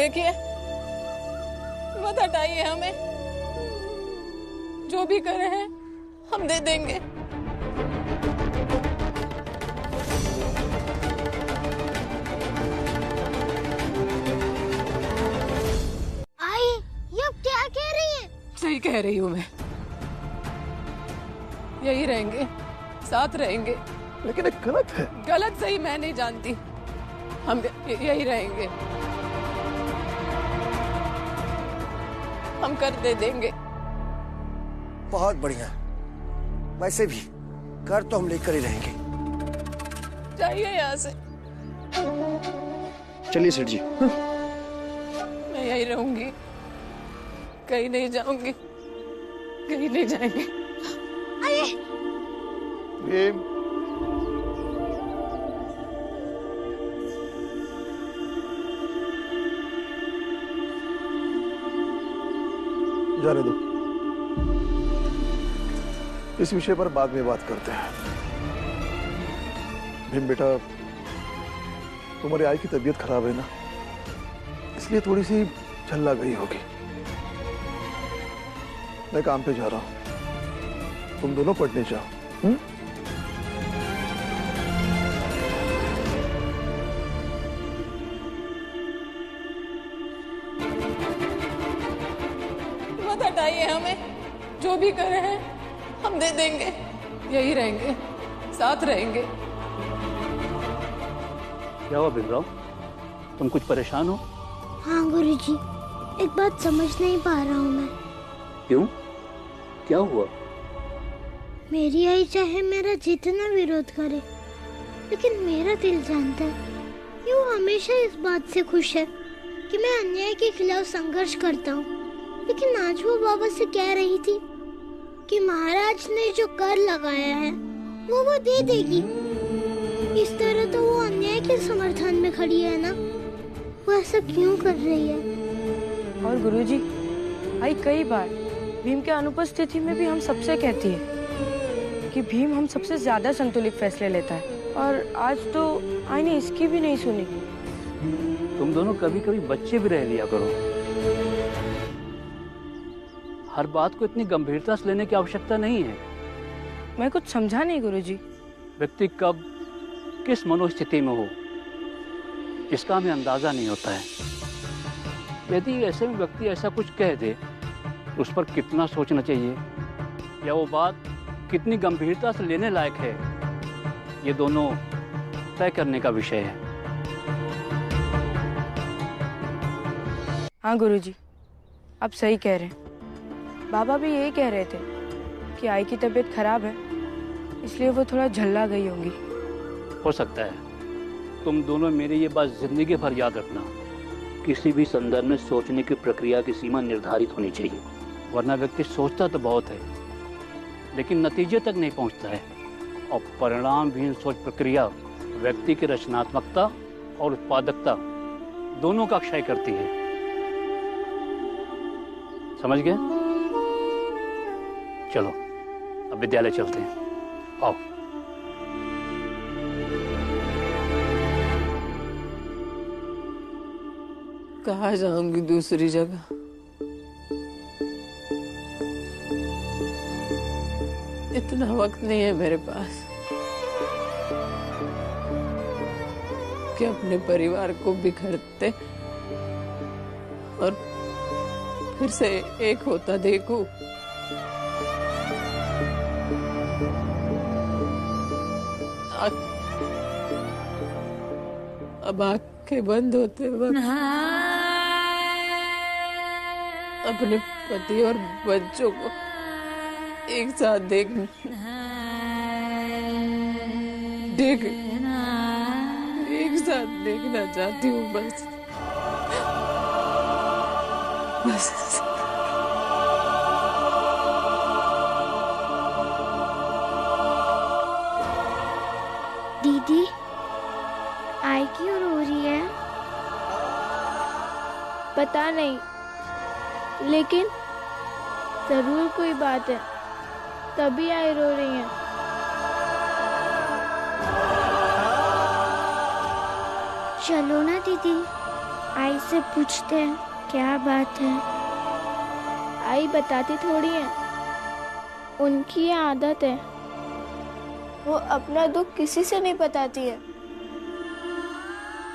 देखिए, मत हटाइए हमें, जो भी करे हैं हम दे देंगे। आई, ये अब क्या कह रही है? सही कह रही हूँ मैं, यही रहेंगे, साथ रहेंगे। लेकिन एक गलत है। गलत सही मैं नहीं जानती, हम यही रहेंगे, हम कर दे देंगे। बहुत बढ़िया। वैसे भी कर तो हम लेकर ही रहेंगे। जाइए यहाँ से। चलिए सेठ जी। मैं यही रहूंगी, कहीं नहीं जाऊंगी, कहीं नहीं जाएंगे। ये जाने दो, इस विषय पर बाद में बात करते हैं। भीम बेटा, तुम्हारी आई की तबीयत खराब है ना, इसलिए थोड़ी सी झल्ला गई होगी। मैं काम पे जा रहा हूं, तुम दोनों पढ़ने जाओ। मत हटाइए हमें, जो भी करे हैं हम दे देंगे, यही रहेंगे, साथ रहेंगे। क्या हुआ भीमराव, तुम कुछ परेशान हो? हाँ गुरुजी, एक बात समझ नहीं पा रहा हूँ मैं। क्यों, क्या हुआ? मेरी आई चाहे मेरा जितना विरोध करे, लेकिन मेरा दिल जानता है कि वो हमेशा इस बात से खुश है कि मैं अन्याय के खिलाफ संघर्ष करता हूँ। लेकिन आज वो बाबा से कह रही थी कि महाराज ने जो कर लगाया है वो दे देगी। इस तरह तो वो अन्याय के समर्थन में खड़ी है ना, वो ऐसा क्यों कर रही है? और गुरुजी, आई कई बार भीम के अनुपस्थिति में भी हम सबसे कहती है कि भीम हम सबसे ज्यादा संतुलित फैसले लेता है, और आज तो आई ने इसकी भी नहीं सुनी। तुम दोनों कभी कभी बच्चे भी रह लिया करो। हर बात को इतनी गंभीरता से लेने की आवश्यकता नहीं है। मैं कुछ समझा नहीं गुरुजी। व्यक्ति कब किस मनोस्थिति में हो इसका हमें अंदाजा नहीं होता है। यदि ऐसे में व्यक्ति ऐसा कुछ कह दे तो उस पर कितना सोचना चाहिए, या वो बात कितनी गंभीरता से लेने लायक है, ये दोनों तय करने का विषय है। हाँ गुरुजी, आप सही कह रहे हैं। बाबा भी यही कह रहे थे कि आई की तबीयत खराब है, इसलिए वो थोड़ा झल्ला गई होंगी। हो सकता है। तुम दोनों मेरी ये बात जिंदगी भर याद रखना, किसी भी संदर्भ में सोचने की प्रक्रिया की सीमा निर्धारित होनी चाहिए, वरना व्यक्ति सोचता तो बहुत है लेकिन नतीजे तक नहीं पहुंचता है, और परिणामहीन सोच प्रक्रिया व्यक्ति की रचनात्मकता और उत्पादकता दोनों का क्षय करती है। समझ गए? चलो अब विद्यालय चलते हैं, आओ। कहाँ जाऊंगी दूसरी जगह? इतना वक्त नहीं है मेरे पास कि अपने परिवार को बिखरते और फिर से एक होता देखूं। अब आंखें बंद होते वक्त अपने पति और बच्चों को एक साथ एक साथ देखना चाहती हूँ, बस। दीदी, आई क्यों रो रही है? पता नहीं, लेकिन जरूर कोई बात है, तभी आई रो रही है। चलो ना दीदी, आई से पूछते हैं क्या बात है। आई बताती थोड़ी है, उनकी ये आदत है, वो अपना दुख किसी से नहीं बताती है,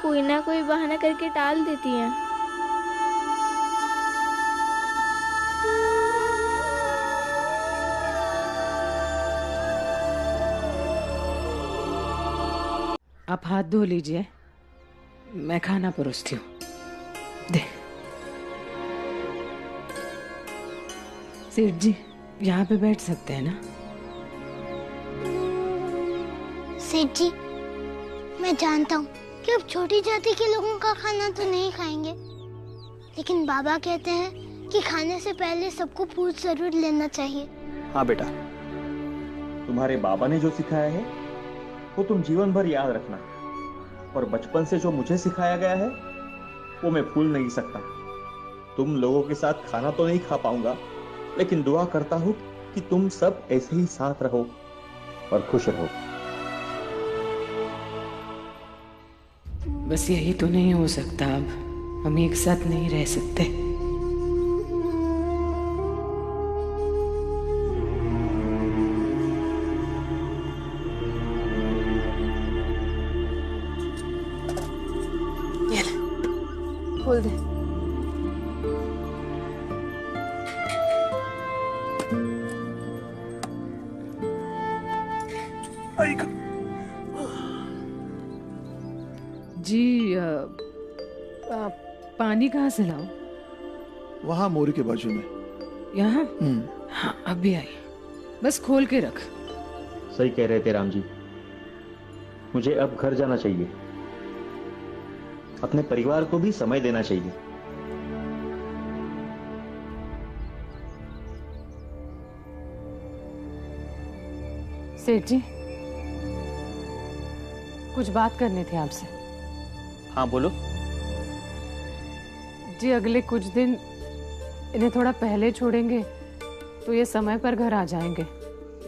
कोई ना कोई बहाना करके टाल देती है। आप हाथ धो लीजिए, मैं खाना परोसती हूँ। दे सेठ जी, यहाँ पे बैठ सकते हैं ना? सेठ जी, मैं जानता हूँ कि अब छोटी जाति के लोगों का खाना तो नहीं खाएंगे, लेकिन बाबा कहते हैं कि खाने से पहले सबको पूछ जरूर लेना चाहिए। हाँ बेटा, तुम्हारे बाबा ने जो सिखाया है वो तुम जीवन भर याद रखना, और बचपन से जो मुझे सिखाया गया है वो मैं भूल नहीं सकता। तुम लोगों के साथ खाना तो नहीं खा पाऊंगा, लेकिन दुआ करता हूँ कि तुम सब ऐसे ही साथ रहो और खुश रहो। बस यही तो नहीं हो सकता, अब हम एक साथ नहीं रह सकते। खोल दे। जी पानी कहाँ से लाऊं? वहां मोरी के बाजू में। यहाँ? हाँ, अभी आई, बस खोल के रख। सही कह रहे थे राम जी, मुझे अब घर जाना चाहिए, अपने परिवार को भी समय देना चाहिए। सेठ जी, कुछ बात करनी थी आपसे। हाँ बोलो। जी अगले कुछ दिन इन्हें थोड़ा पहले छोड़ेंगे तो ये समय पर घर आ जाएंगे।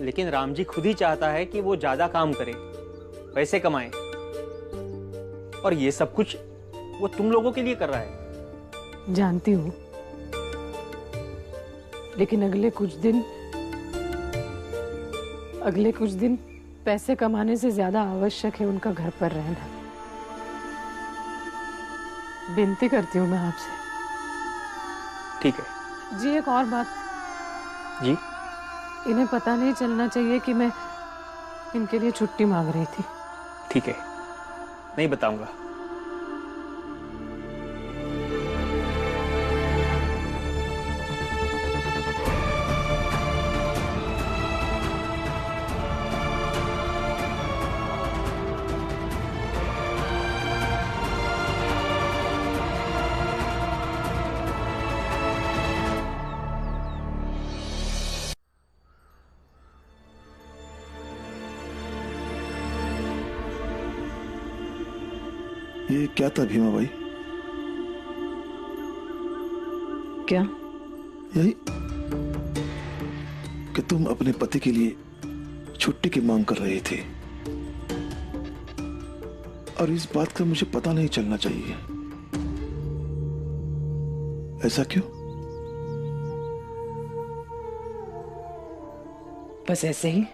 लेकिन राम जी खुद ही चाहता है कि वो ज्यादा काम करे, पैसे कमाए, और ये सब कुछ वो तुम लोगों के लिए कर रहा है। जानती हूँ, लेकिन अगले कुछ दिन पैसे कमाने से ज्यादा आवश्यक है उनका घर पर रहना। विनती करती हूँ मैं आपसे। ठीक है जी। एक और बात जी, इन्हें पता नहीं चलना चाहिए कि मैं इनके लिए छुट्टी मांग रही थी। ठीक है, नहीं बताऊंगा। ये क्या था भीमा भाई? क्या? यही कि तुम अपने पति के लिए छुट्टी की मांग कर रही थी, और इस बात का मुझे पता नहीं चलना चाहिए। ऐसा क्यों? बस ऐसे ही।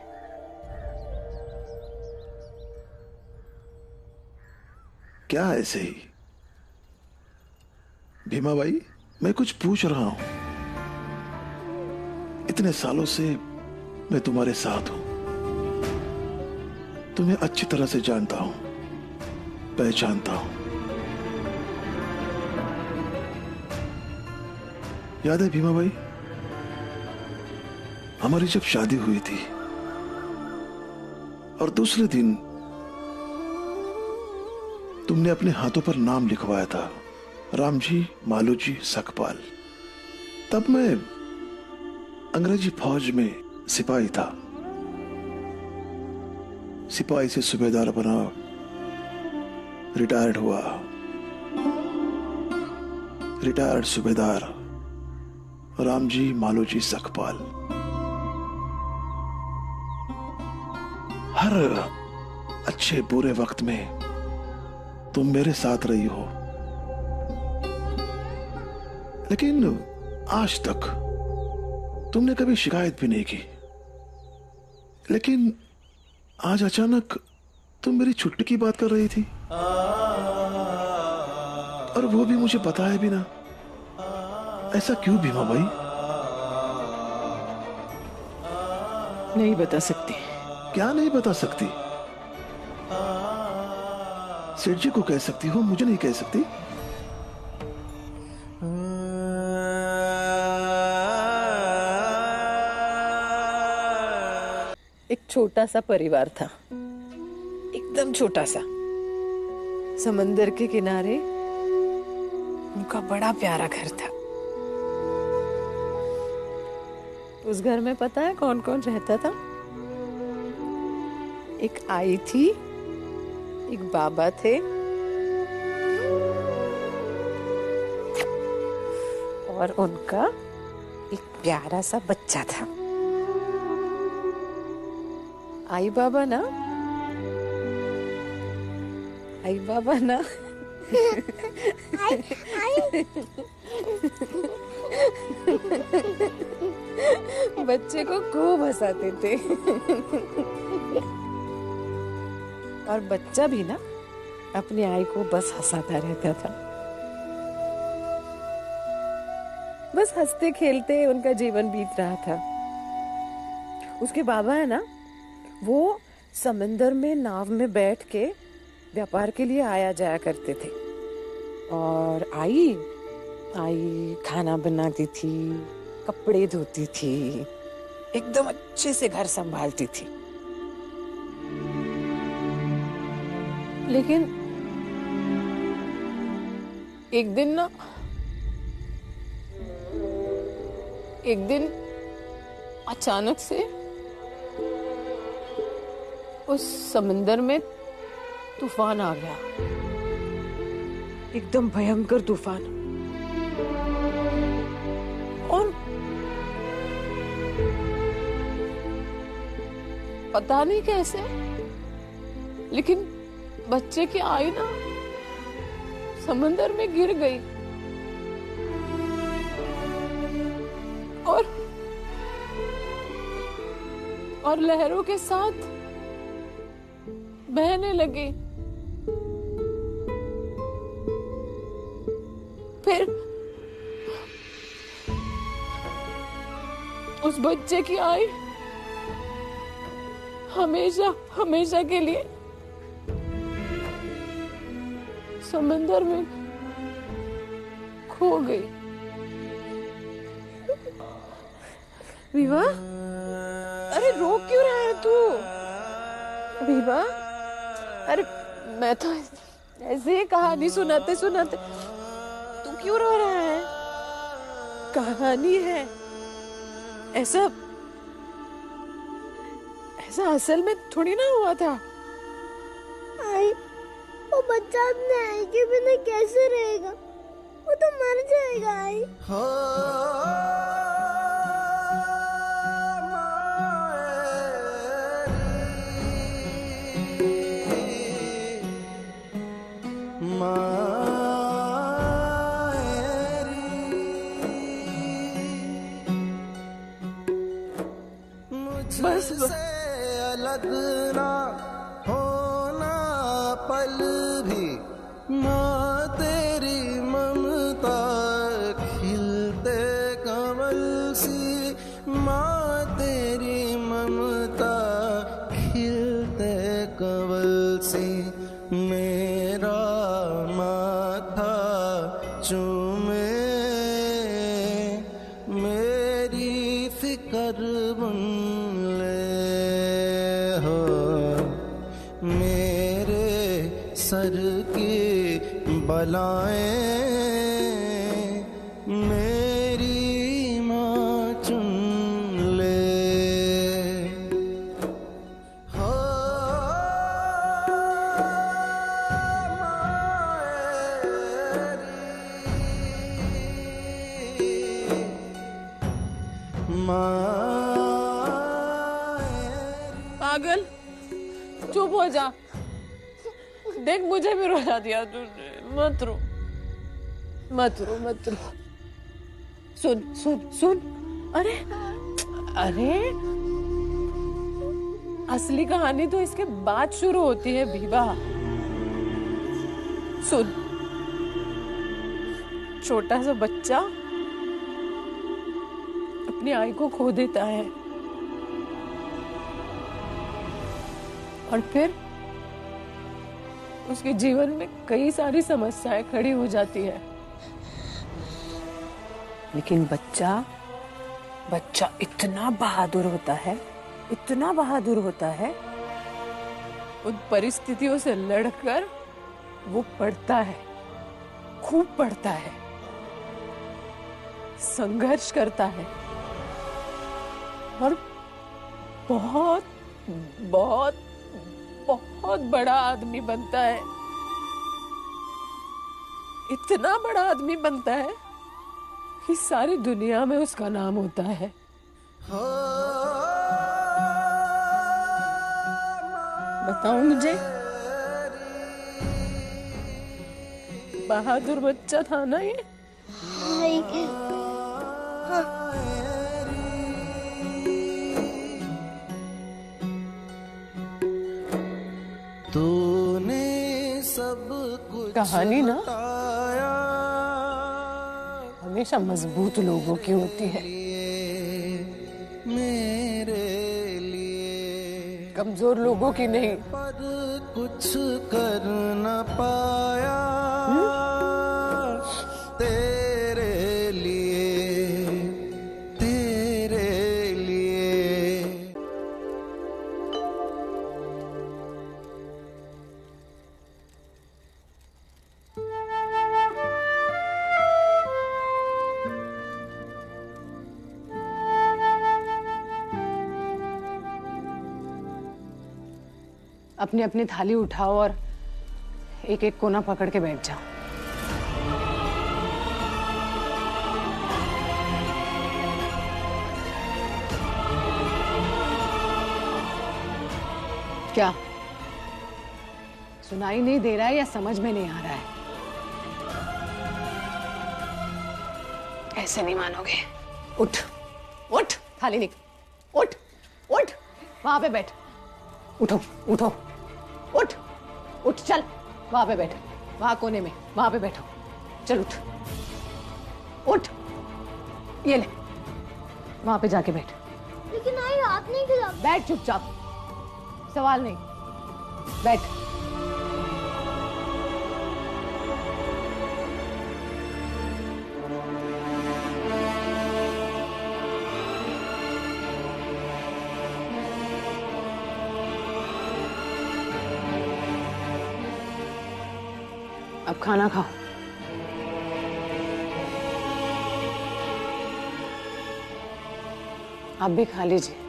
क्या ऐसे ही? भीमा भाई, मैं कुछ पूछ रहा हूं। इतने सालों से मैं तुम्हारे साथ हूं, तुम्हें अच्छी तरह से जानता हूं, पहचानता हूं। याद है भीमा भाई, हमारी जब शादी हुई थी और दूसरे दिन तुमने अपने हाथों पर नाम लिखवाया था, रामजी मालूजी सकपाल। तब मैं अंग्रेजी फौज में सिपाही था। सिपाही से सूबेदार बना, रिटायर्ड हुआ, रिटायर्ड सूबेदार रामजी मालूजी सकपाल। हर अच्छे बुरे वक्त में तुम मेरे साथ रही हो, लेकिन आज तक तुमने कभी शिकायत भी नहीं की। लेकिन आज अचानक तुम मेरी छुट्टी की बात कर रही थी, और वो भी मुझे बताया भी ना। ऐसा क्यों भीमा भाई? नहीं बता सकती। क्या नहीं बता सकती? सेठ जी को कह सकती हो, मुझे नहीं कह सकती? एक छोटा सा परिवार था, एकदम छोटा सा, समंदर के किनारे। उनका बड़ा प्यारा घर था। उस घर में पता है कौन कौन रहता था? एक आई थी, एक बाबा थे, और उनका एक प्यारा सा बच्चा था। आई बाबा ना, आई बाबा ना। बच्चे को खूब हंसाते थे, और बच्चा भी ना अपनी आई को बस हंसाता रहता था। बस हंसते खेलते उनका जीवन बीत रहा था। उसके बाबा है ना, वो समंदर में नाव में बैठ के व्यापार के लिए आया जाया करते थे, और आई खाना बनाती थी, कपड़े धोती थी, एकदम अच्छे से घर संभालती थी। लेकिन एक दिन अचानक से उस समंदर में तूफान आ गया, एकदम भयंकर तूफान। और पता नहीं कैसे, लेकिन बच्चे की आई ना समंदर में गिर गई, और लहरों के साथ बहने लगी। फिर उस बच्चे की आई हमेशा के लिए समंदर में खो गई। विवा, अरे रो क्यों रहा है तू? विवा, अरे मैं तो ऐसे ही कहानी सुनाते सुनाते, तू क्यों रो रहा है? कहानी है, ऐसा असल में थोड़ी ना हुआ था। आई, वो बच्चा अपने आई के बिना कैसे रहेगा? वो तो मर जाएगा। आई बस अलग ना होना पल भी, माँ तेरी ममता खिलते कमल सी, माँ तेरी ममता खिलते कमल सी, मेरा माथा चूमे मेरी फिक्र बन सर की बलाएं मेरी माँ चुन ले। पागल, चुप हो जा। देख, मुझे भी रुला दिया तुझने। मत रो। सुन सुन सुन, अरे अरे असली कहानी तो इसके बाद शुरू होती है बीबा। सुन, छोटा सा बच्चा अपनी आई को खो देता है और फिर उसके जीवन में कई सारी समस्याएं खड़ी हो जाती है, लेकिन बच्चा इतना बहादुर होता है, इतना बहादुर होता है, उन परिस्थितियों से लड़कर वो पढ़ता है, खूब पढ़ता है, संघर्ष करता है और बहुत बहुत बहुत बड़ा आदमी बनता है। इतना बड़ा आदमी बनता है कि सारी दुनिया में उसका नाम होता है। बताओ मुझे, बहादुर बच्चा था ना ये? तूने सब कुछ कहानी ना हमेशा मजबूत लोगों की होती है, मेरे लिए कमजोर लोगों की नहीं। पर कुछ कर न पाया तेरे लिए, तेरे लिए। अपनी अपनी थाली उठाओ और एक एक कोना पकड़ के बैठ जाओ। क्या सुनाई नहीं दे रहा है या समझ में नहीं आ रहा है? ऐसे नहीं मानोगे। उठ उठ, थाली निकाल, उठ उठ, वहां पे बैठ, उठो उठो, उठ उठ, चल वहां पे बैठ, वहां कोने में, वहां पे बैठो, चल उठ उठ, ये ले वहां पे जाके बैठ। लेकिन आई हाथ नहीं खिला। बैठ चुपचाप, सवाल नहीं, बैठ। अब खाना खाओ। आप भी खा लीजिए।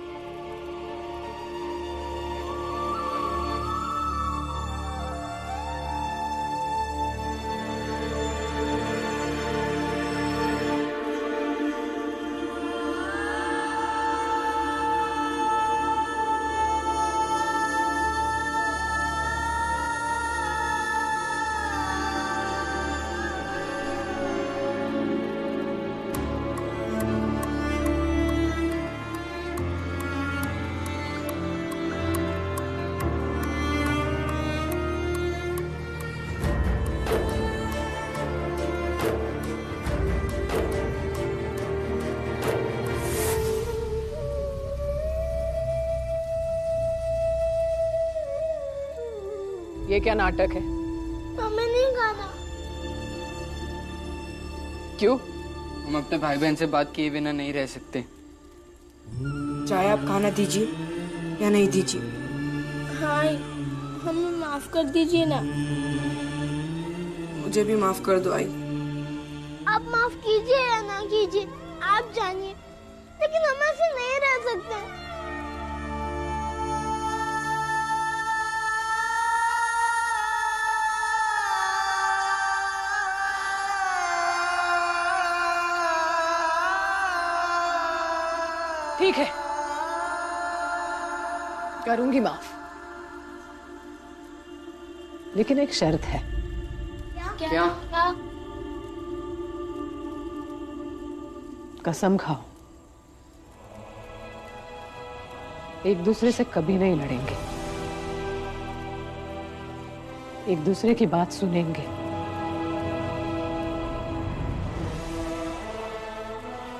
ये क्या नाटक है? हमें नहीं खाना। क्यों? हम अपने भाई बहन से बात किए बिना नहीं रह सकते। चाहे आप खाना दीजिए या नहीं दीजिए। हाँ, हमें माफ कर दीजिए ना। मुझे भी माफ कर दो आई। आप माफ कीजिए या ना कीजिए, आप जानिए, लेकिन हम ऐसे नहीं रह सकते। ठीक है, करूंगी माफ, लेकिन एक शर्त है। क्या? कसम खाओ, एक दूसरे से कभी नहीं लड़ेंगे, एक दूसरे की बात सुनेंगे,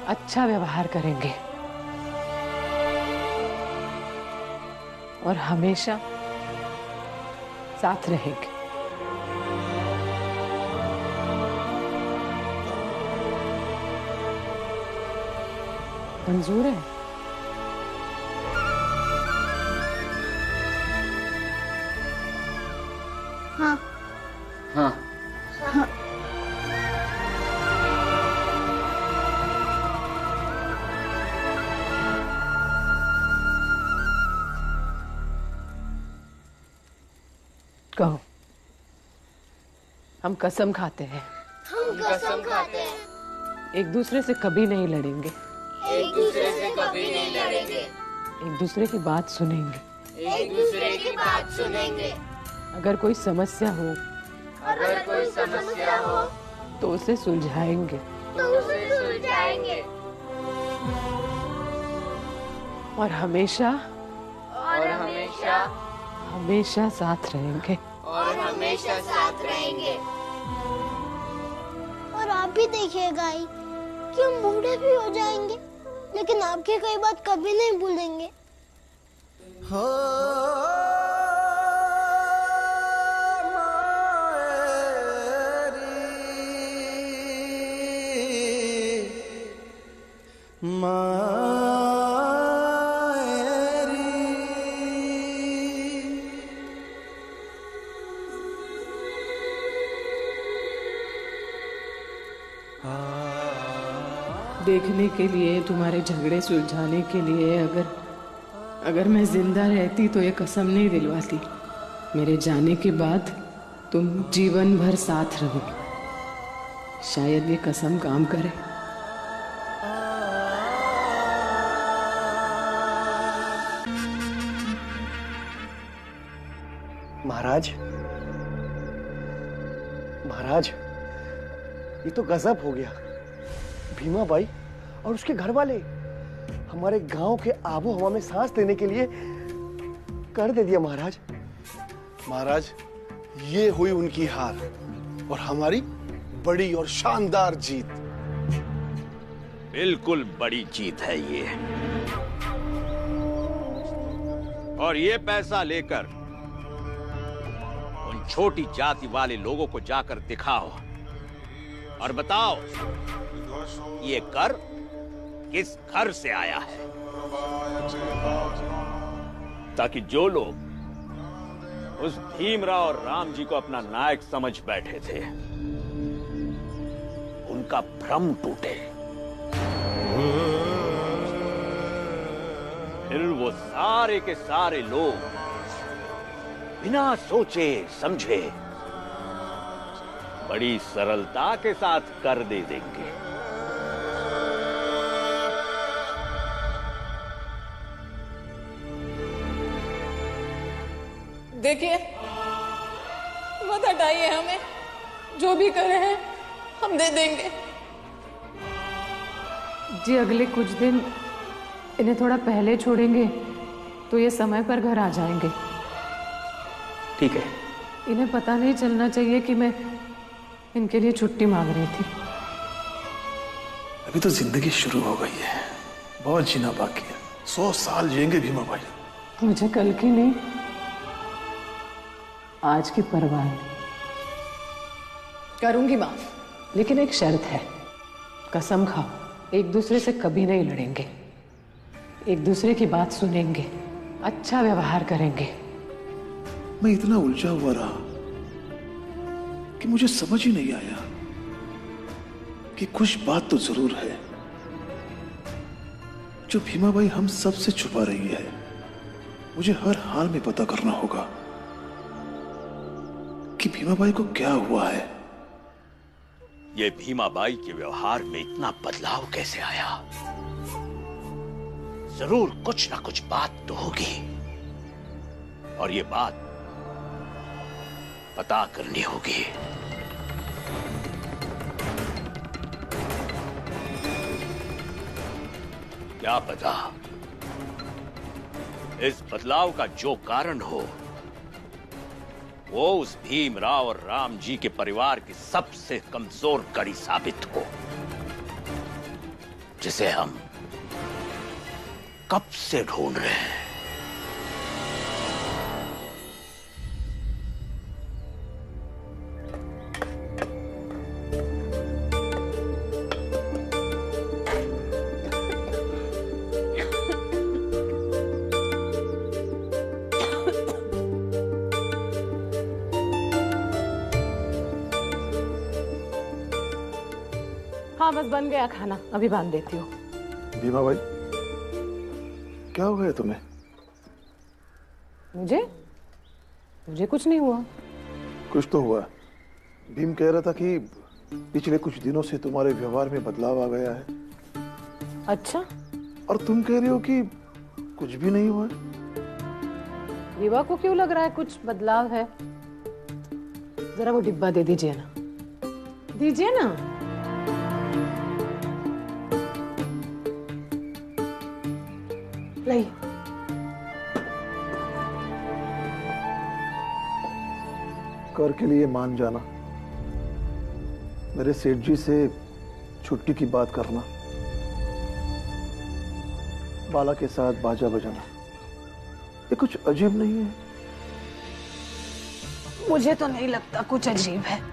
अच्छा व्यवहार करेंगे और हमेशा साथ रहेंगे। मंजूर है? हाँ हाँ हाँ। कहो, हम कसम खाते हैं, हम कसम खाते हैं एक दूसरे से कभी नहीं लड़ेंगे, एक दूसरे से कभी नहीं लड़ेंगे, एक दूसरे की बात सुनेंगे, एक दूसरे की बात सुनेंगे, अगर कोई समस्या हो अगर कोई समस्या हो तो उसे सुलझाएंगे तो उसे सुलझाएंगे और हमेशा और हमेशा हमेशा साथ रहेंगे। और हमेशा साथ रहेंगे। और आप भी देखिएगा कि हम बूढ़े भी हो जाएंगे लेकिन आपकी कोई बात कभी नहीं भूलेंगे। देखने के लिए, तुम्हारे झगड़े सुलझाने के लिए अगर मैं जिंदा रहती तो ये कसम नहीं दिलवाती। मेरे जाने के बाद तुम जीवन भर साथ रहोगे। शायद ये कसम काम करे। महाराज, महाराज, ये तो गजब हो गया। भीमा बाई और उसके घर वाले हमारे गांव के आबो हवा में सांस लेने के लिए कर दे दिया। महाराज, महाराज, ये हुई उनकी हार और हमारी बड़ी और शानदार जीत। बिल्कुल बड़ी जीत है ये। और ये पैसा लेकर उन छोटी जाति वाले लोगों को जाकर दिखाओ और बताओ ये कर किस घर से आया है, ताकि जो लोग उस भीमराव और राम जी को अपना नायक समझ बैठे थे उनका भ्रम टूटे, फिर वो सारे के सारे लोग बिना सोचे समझे बड़ी सरलता के साथ कर दे देंगे। देखिए, मत हटाइए हमें, जो भी करे हैं हम दे देंगे। जी, अगले कुछ दिन इन्हें थोड़ा पहले छोड़ेंगे तो ये समय पर घर आ जाएंगे। ठीक है। इन्हें पता नहीं चलना चाहिए कि मैं इनके लिए छुट्टी मांग रही थी। अभी तो जिंदगी शुरू हो गई है, बहुत जीना बाकी है। 100 साल जिएंगे भीमा भाई। मुझे कल की नहीं, आज की परवाह है। करूंगी माफ, लेकिन एक शर्त है। कसम खाओ, एक दूसरे से कभी नहीं लड़ेंगे, एक दूसरे की बात सुनेंगे, अच्छा व्यवहार करेंगे। मैं इतना उलझा हुआ रहा कि मुझे समझ ही नहीं आया कि कुछ बात तो जरूर है जो भीमा बाई हम सबसे छुपा रही है। मुझे हर हाल में पता करना होगा कि भीमा बाई को क्या हुआ है। ये भीमा बाई के व्यवहार में इतना बदलाव कैसे आया? जरूर कुछ ना कुछ बात तो होगी, और ये बात पता करनी होगी। क्या पता इस बदलाव का जो कारण हो वो उस भीमराव और राम जी के परिवार की सबसे कमजोर कड़ी साबित हो, जिसे हम कब से ढूंढ रहे हैं। हाँ बस बन गया खाना, अभी बांध देती हूँ। भीमा भाई, क्या हो गया तुम्हें? मुझे कुछ नहीं हुआ। कुछ तो हुआ। भीम कह रहा था कि पिछले कुछ दिनों से तुम्हारे व्यवहार में बदलाव आ गया है। अच्छा? और तुम कह रहे हो कि कुछ भी नहीं हुआ। विवा को क्यों लग रहा है कुछ बदलाव है? जरा वो डिब्बा दे दीजिए ना, दीजिए ना। लाइए। कर के लिए मान जाना, मेरे सेठ जी से छुट्टी की बात करना, बाला के साथ बाजा बजाना, ये कुछ अजीब नहीं है? मुझे तो नहीं लगता कुछ अजीब है।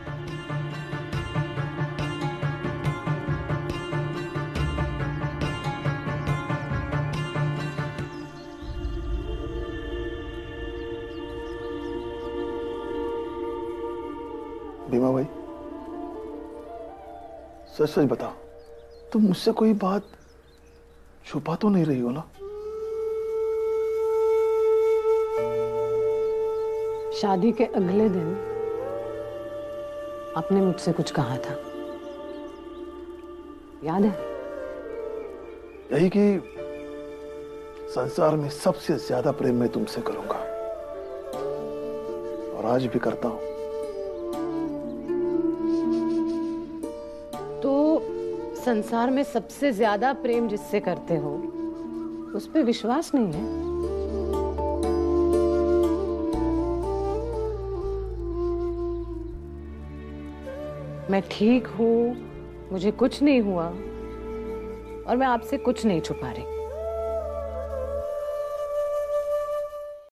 भीमा भाई, सच सच बताओ, तुम मुझसे कोई बात छुपा तो नहीं रही हो ना? शादी के अगले दिन आपने मुझसे कुछ कहा था, याद है? यही कि संसार में सबसे ज्यादा प्रेम मैं तुमसे करूंगा, और आज भी करता हूं। तो संसार में सबसे ज्यादा प्रेम जिससे करते हो उस पे विश्वास नहीं है? मैं ठीक हूं, मुझे कुछ नहीं हुआ और मैं आपसे कुछ नहीं छुपा रही।